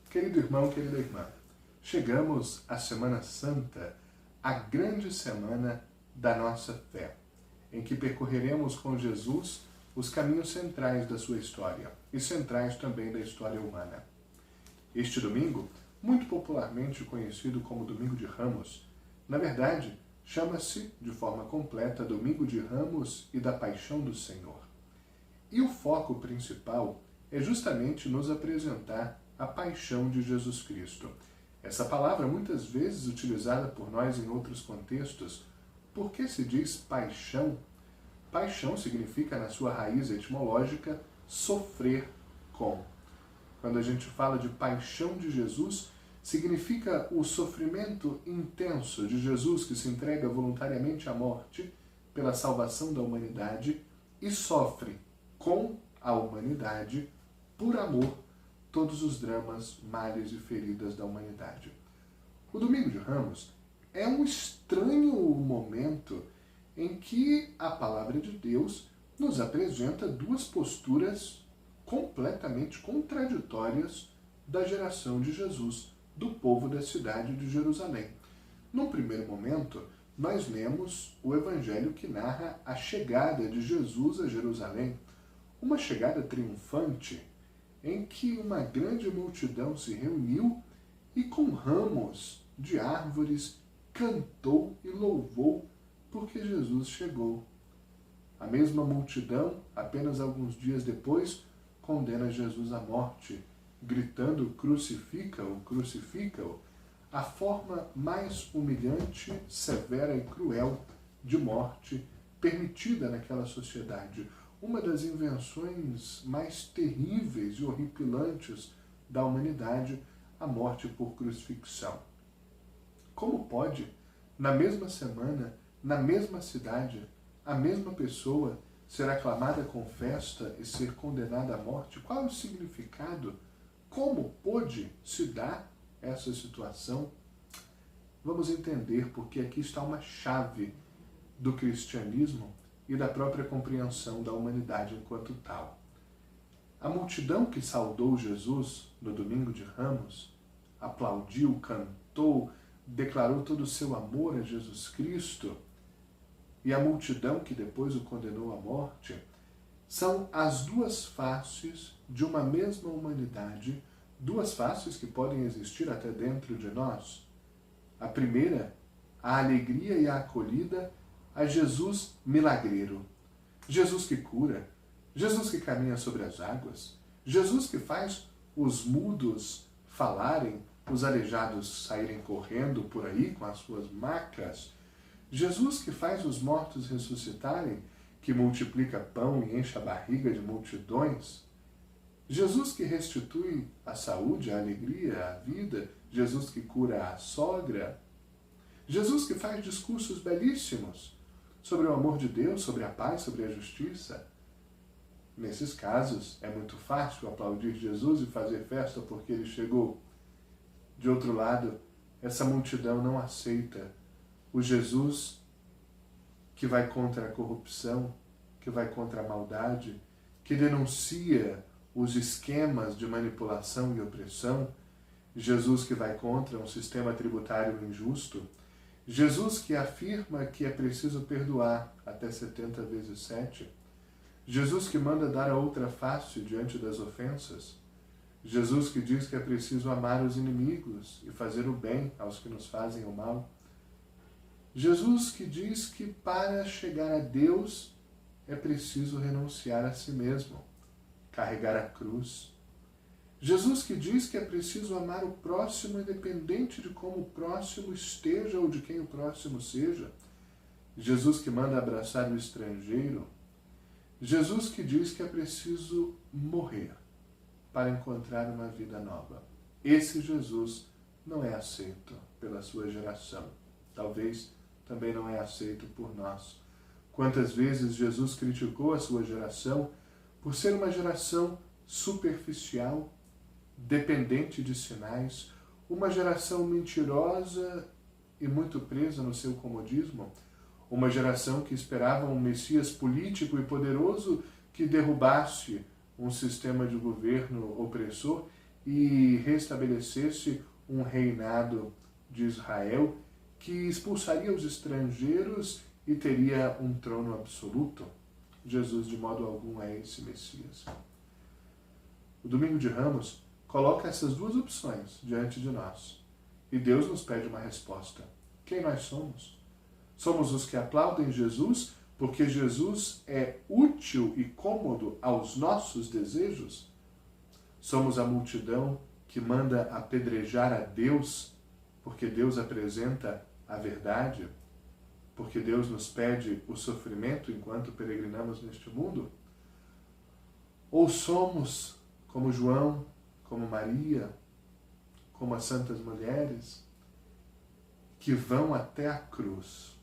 Querido irmão, querida irmã, chegamos à Semana Santa, a grande semana da nossa fé, em que percorreremos com Jesus os caminhos centrais da sua história e centrais também da história humana. Este domingo, muito popularmente conhecido como Domingo de Ramos, na verdade, chama-se, de forma completa, Domingo de Ramos e da Paixão do Senhor. E o foco principal é justamente nos apresentar a paixão de Jesus Cristo. Essa palavra, muitas vezes utilizada por nós em outros contextos, por que se diz paixão? Paixão significa, na sua raiz etimológica, sofrer com. Quando a gente fala de paixão de Jesus, significa o sofrimento intenso de Jesus que se entrega voluntariamente à morte pela salvação da humanidade e sofre com a humanidade, por amor, todos os dramas, males e feridas da humanidade. O Domingo de Ramos é um estranho momento em que a palavra de Deus nos apresenta duas posturas completamente contraditórias da geração de Jesus, do povo da cidade de Jerusalém. Num primeiro momento, nós lemos o evangelho que narra a chegada de Jesus a Jerusalém, uma chegada triunfante, em que uma grande multidão se reuniu e com ramos de árvores cantou e louvou porque Jesus chegou. A mesma multidão, apenas alguns dias depois, condena Jesus à morte, gritando crucifica-o, crucifica-o, a forma mais humilhante, severa e cruel de morte permitida naquela sociedade. Uma das invenções mais terríveis e horripilantes da humanidade, a morte por crucifixão. Como pode, na mesma semana, na mesma cidade, a mesma pessoa ser aclamada com festa e ser condenada à morte? Qual é o significado? Como pôde se dar essa situação? Vamos entender, porque aqui está uma chave do cristianismo e da própria compreensão da humanidade enquanto tal. A multidão que saudou Jesus no Domingo de Ramos, aplaudiu, cantou, declarou todo o seu amor a Jesus Cristo, e a multidão que depois o condenou à morte, são as duas faces de uma mesma humanidade, duas faces que podem existir até dentro de nós. A primeira, a alegria e a acolhida a Jesus milagreiro, Jesus que cura, Jesus que caminha sobre as águas, Jesus que faz os mudos falarem, os aleijados saírem correndo por aí com as suas macas, Jesus que faz os mortos ressuscitarem, que multiplica pão e enche a barriga de multidões, Jesus que restitui a saúde, a alegria, a vida, Jesus que cura a sogra, Jesus que faz discursos belíssimos sobre o amor de Deus, sobre a paz, sobre a justiça. Nesses casos, é muito fácil aplaudir Jesus e fazer festa porque ele chegou. De outro lado, essa multidão não aceita o Jesus que vai contra a corrupção, que vai contra a maldade, que denuncia os esquemas de manipulação e opressão, Jesus que vai contra um sistema tributário injusto, Jesus que afirma que é preciso perdoar até 70 vezes 7, Jesus que manda dar a outra face diante das ofensas, Jesus que diz que é preciso amar os inimigos e fazer o bem aos que nos fazem o mal, Jesus que diz que para chegar a Deus é preciso renunciar a si mesmo, carregar a cruz. Jesus que diz que é preciso amar o próximo independente de como o próximo esteja ou de quem o próximo seja. Jesus que manda abraçar o estrangeiro. Jesus que diz que é preciso morrer para encontrar uma vida nova. Esse Jesus não é aceito pela sua geração. Talvez também não é aceito por nós. Quantas vezes Jesus criticou a sua geração por ser uma geração superficial, dependente de sinais, uma geração mentirosa e muito presa no seu comodismo, uma geração que esperava um Messias político e poderoso que derrubasse um sistema de governo opressor e restabelecesse um reinado de Israel que expulsaria os estrangeiros e teria um trono absoluto. Jesus, de modo algum, é esse Messias. O Domingo de Ramos coloca essas duas opções diante de nós. E Deus nos pede uma resposta. Quem nós somos? Somos os que aplaudem Jesus porque Jesus é útil e cômodo aos nossos desejos? Somos a multidão que manda apedrejar a Deus porque Deus apresenta a verdade? Porque Deus nos pede o sofrimento enquanto peregrinamos neste mundo? Ou somos como João, como Maria, como as santas mulheres, que vão até a cruz,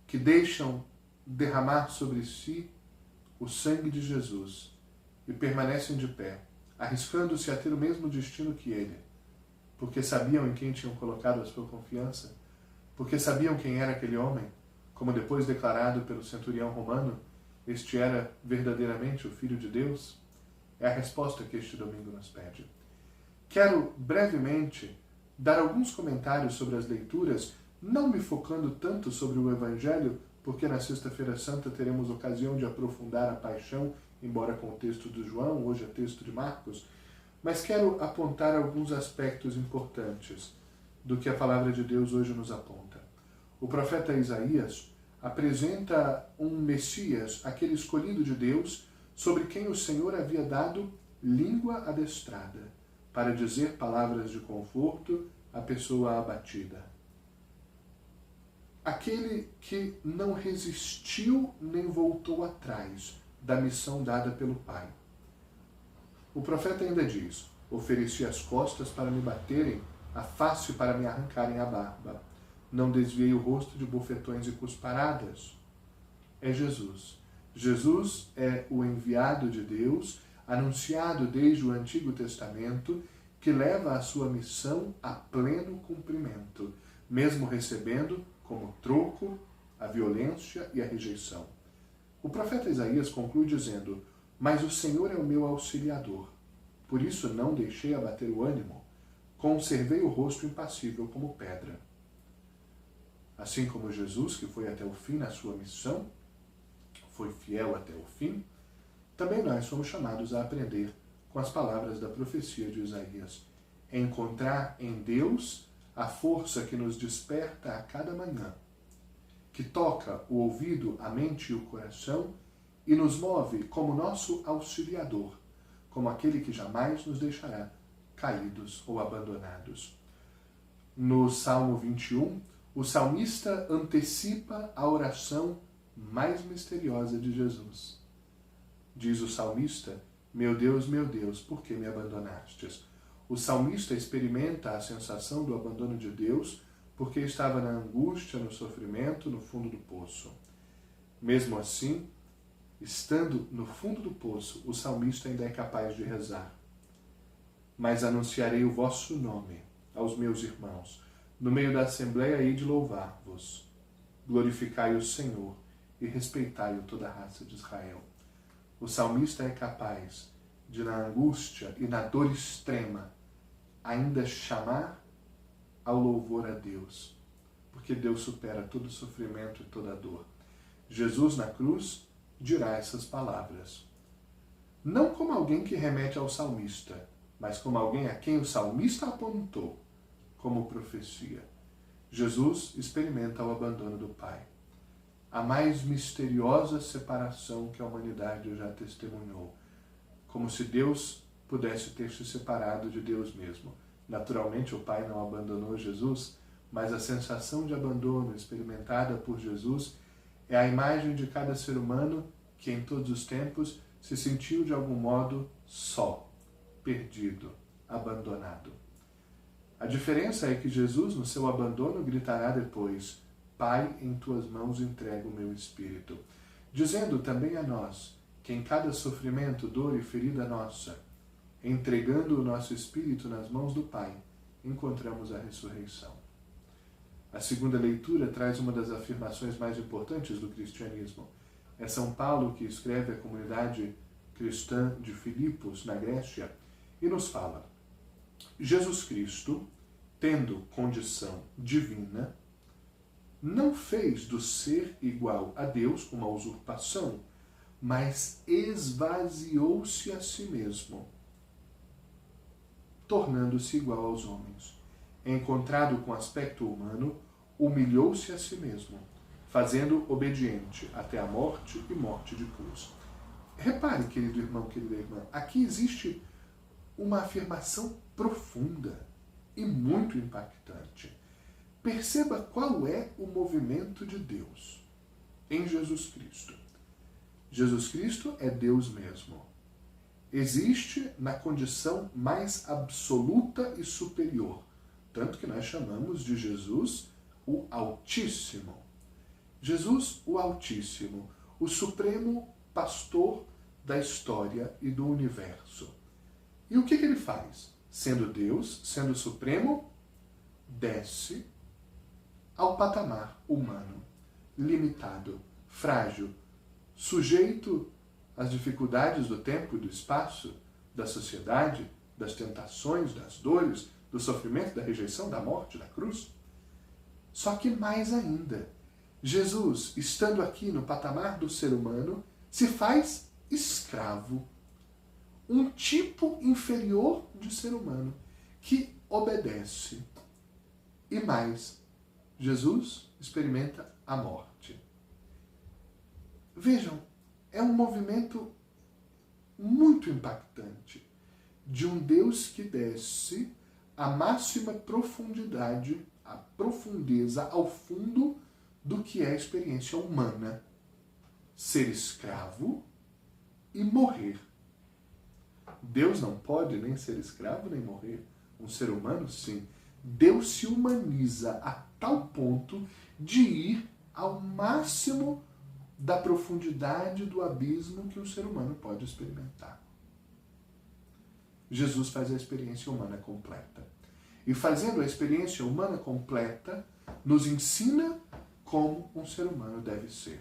que deixam derramar sobre si o sangue de Jesus e permanecem de pé, arriscando-se a ter o mesmo destino que ele, porque sabiam em quem tinham colocado a sua confiança, porque sabiam quem era aquele homem, como depois declarado pelo centurião romano, este era verdadeiramente o Filho de Deus? É a resposta que este domingo nos pede. Quero brevemente dar alguns comentários sobre as leituras, não me focando tanto sobre o Evangelho, porque na Sexta-feira Santa teremos ocasião de aprofundar a paixão, embora com o texto de João, hoje é texto de Marcos, mas quero apontar alguns aspectos importantes do que a palavra de Deus hoje nos aponta. O profeta Isaías apresenta um Messias, aquele escolhido de Deus, sobre quem o Senhor havia dado língua adestrada, para dizer palavras de conforto à pessoa abatida. Aquele que não resistiu nem voltou atrás da missão dada pelo Pai. O profeta ainda diz: ofereci as costas para me baterem, a face para me arrancarem a barba. Não desviei o rosto de bofetões e cusparadas. É Jesus. Jesus é o enviado de Deus, anunciado desde o Antigo Testamento, que leva a sua missão a pleno cumprimento, mesmo recebendo como troco a violência e a rejeição. O profeta Isaías conclui dizendo: mas o Senhor é o meu auxiliador, por isso não deixei abater o ânimo, conservei o rosto impassível como pedra. Assim como Jesus, que foi até o fim na sua missão, foi fiel até o fim, também nós somos chamados a aprender com as palavras da profecia de Isaías, encontrar em Deus a força que nos desperta a cada manhã, que toca o ouvido, a mente e o coração e nos move como nosso auxiliador, como aquele que jamais nos deixará caídos ou abandonados. No Salmo 21, o salmista antecipa a oração mais misteriosa de Jesus. Diz o salmista: meu Deus, por que me abandonastes? O salmista experimenta a sensação do abandono de Deus porque estava na angústia, no sofrimento, no fundo do poço. Mesmo assim, estando no fundo do poço, o salmista ainda é capaz de rezar: mas anunciarei o vosso nome aos meus irmãos. No meio da assembleia hei de louvar-vos. Glorificai o Senhor e respeitai-o toda a raça de Israel. O salmista é capaz de, na angústia e na dor extrema, ainda chamar ao louvor a Deus, porque Deus supera todo sofrimento e toda dor. Jesus na cruz dirá essas palavras, não como alguém que remete ao salmista, mas como alguém a quem o salmista apontou como profecia. Jesus experimenta o abandono do Pai, a mais misteriosa separação que a humanidade já testemunhou, como se Deus pudesse ter se separado de Deus mesmo. Naturalmente o Pai não abandonou Jesus, mas a sensação de abandono experimentada por Jesus é a imagem de cada ser humano que em todos os tempos se sentiu de algum modo só, perdido, abandonado. A diferença é que Jesus, no seu abandono, gritará depois: Pai, em tuas mãos entrego o meu espírito, dizendo também a nós que em cada sofrimento, dor e ferida nossa, entregando o nosso espírito nas mãos do Pai, encontramos a ressurreição. A segunda leitura traz uma das afirmações mais importantes do cristianismo. É São Paulo que escreve à comunidade cristã de Filipos, na Grécia, e nos fala: Jesus Cristo, tendo condição divina, não fez do ser igual a Deus uma usurpação, mas esvaziou-se a si mesmo, tornando-se igual aos homens. Encontrado com aspecto humano, humilhou-se a si mesmo, fazendo obediente até a morte e morte de cruz. Repare, querido irmão, querida irmã, aqui existe uma afirmação profunda e muito impactante. Perceba qual é o movimento de Deus em Jesus Cristo. Jesus Cristo é Deus mesmo. Existe na condição mais absoluta e superior, tanto que nós chamamos de Jesus o Altíssimo. Jesus, o Altíssimo, o Supremo Pastor da história e do universo. E o que ele faz? Sendo Deus, sendo Supremo, desce ao patamar humano, limitado, frágil, sujeito às dificuldades do tempo e do espaço, da sociedade, das tentações, das dores, do sofrimento, da rejeição, da morte, da cruz. Só que mais ainda, Jesus, estando aqui no patamar do ser humano, se faz escravo, um tipo inferior de ser humano, que obedece. E mais, Jesus experimenta a morte. Vejam, é um movimento muito impactante de um Deus que desce à máxima profundidade, à profundeza, ao fundo do que é a experiência humana. Ser escravo e morrer. Deus não pode nem ser escravo nem morrer. Um ser humano, sim. Deus se humaniza a tal ponto de ir ao máximo da profundidade do abismo que o ser humano pode experimentar. Jesus faz a experiência humana completa. E fazendo a experiência humana completa, nos ensina como um ser humano deve ser.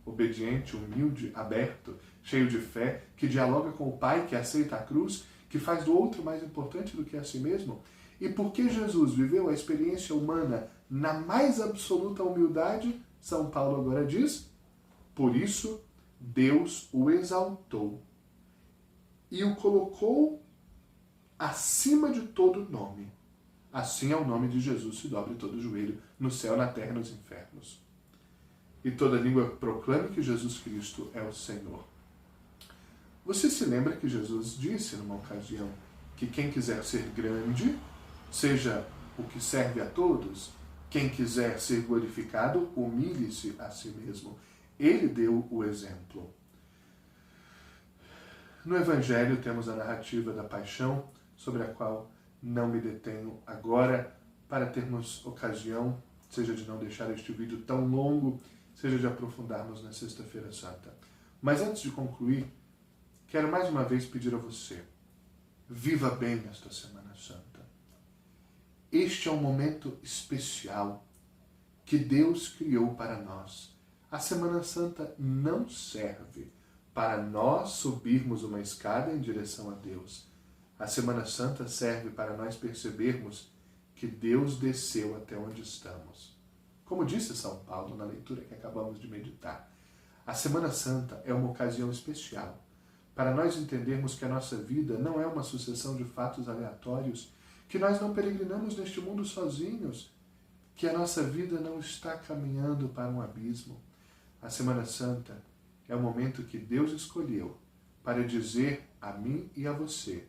Obediente, humilde, aberto, cheio de fé, que dialoga com o Pai, que aceita a cruz, que faz do outro mais importante do que a si mesmo. E porque Jesus viveu a experiência humana na mais absoluta humildade, São Paulo agora diz, por isso Deus o exaltou e o colocou acima de todo nome. Assim ao nome de Jesus se dobre todo o joelho, no céu, na terra e nos infernos. E toda língua proclame que Jesus Cristo é o Senhor. Você se lembra que Jesus disse numa ocasião que quem quiser ser grande, seja o que serve a todos, quem quiser ser glorificado, humilhe-se a si mesmo. Ele deu o exemplo. No Evangelho temos a narrativa da paixão, sobre a qual não me detenho agora, para termos ocasião, seja de não deixar este vídeo tão longo, seja de aprofundarmos na Sexta-feira Santa. Mas antes de concluir, quero mais uma vez pedir a você, viva bem esta Semana Santa. Este é um momento especial que Deus criou para nós. A Semana Santa não serve para nós subirmos uma escada em direção a Deus. A Semana Santa serve para nós percebermos que Deus desceu até onde estamos. Como disse São Paulo na leitura que acabamos de meditar, a Semana Santa é uma ocasião especial para nós entendermos que a nossa vida não é uma sucessão de fatos aleatórios, que nós não peregrinamos neste mundo sozinhos, que a nossa vida não está caminhando para um abismo. A Semana Santa é o momento que Deus escolheu para dizer a mim e a você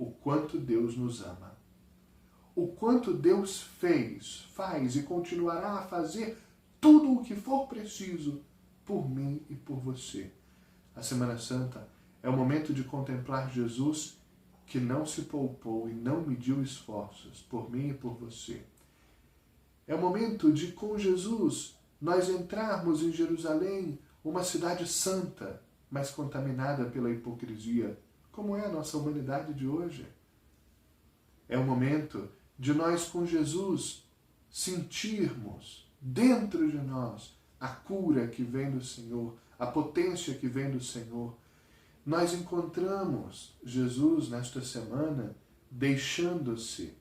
o quanto Deus nos ama. O quanto Deus fez, faz e continuará a fazer tudo o que for preciso por mim e por você. A Semana Santa é o momento de contemplar Jesus que não se poupou e não mediu esforços por mim e por você. É o momento de, com Jesus, nós entrarmos em Jerusalém, uma cidade santa, mas contaminada pela hipocrisia, como é a nossa humanidade de hoje. É o momento de nós, com Jesus, sentirmos dentro de nós a cura que vem do Senhor, a potência que vem do Senhor. nós encontramos Jesus nesta semana deixando-se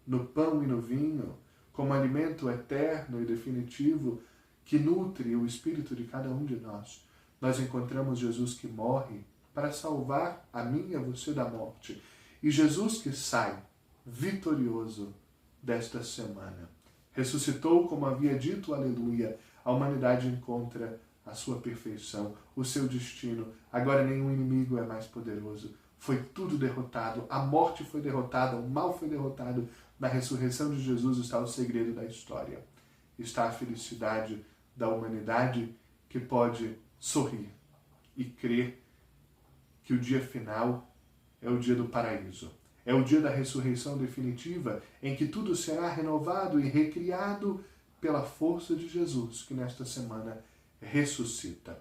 no pão e no vinho como alimento eterno e definitivo que nutre o espírito de cada um de nós. Nós encontramos Jesus que morre para salvar a mim e a você da morte. E Jesus que sai vitorioso desta semana. Ressuscitou, como havia dito, aleluia. A humanidade encontra a sua perfeição, o seu destino. Agora nenhum inimigo é mais poderoso. Foi tudo derrotado. A morte foi derrotada, o mal foi derrotado. Na ressurreição de Jesus está o segredo da história. Está a felicidade da humanidade que pode sorrir e crer que o dia final é o dia do paraíso. É o dia da ressurreição definitiva, em que tudo será renovado e recriado pela força de Jesus, que nesta semana ressuscita.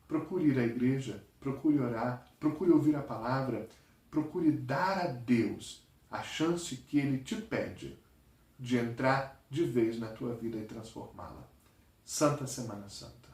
Procure ir à igreja, procure orar, procure ouvir a palavra, procure dar a Deus a chance que Ele te pede de entrar de vez na tua vida e transformá-la. Santa Semana Santa.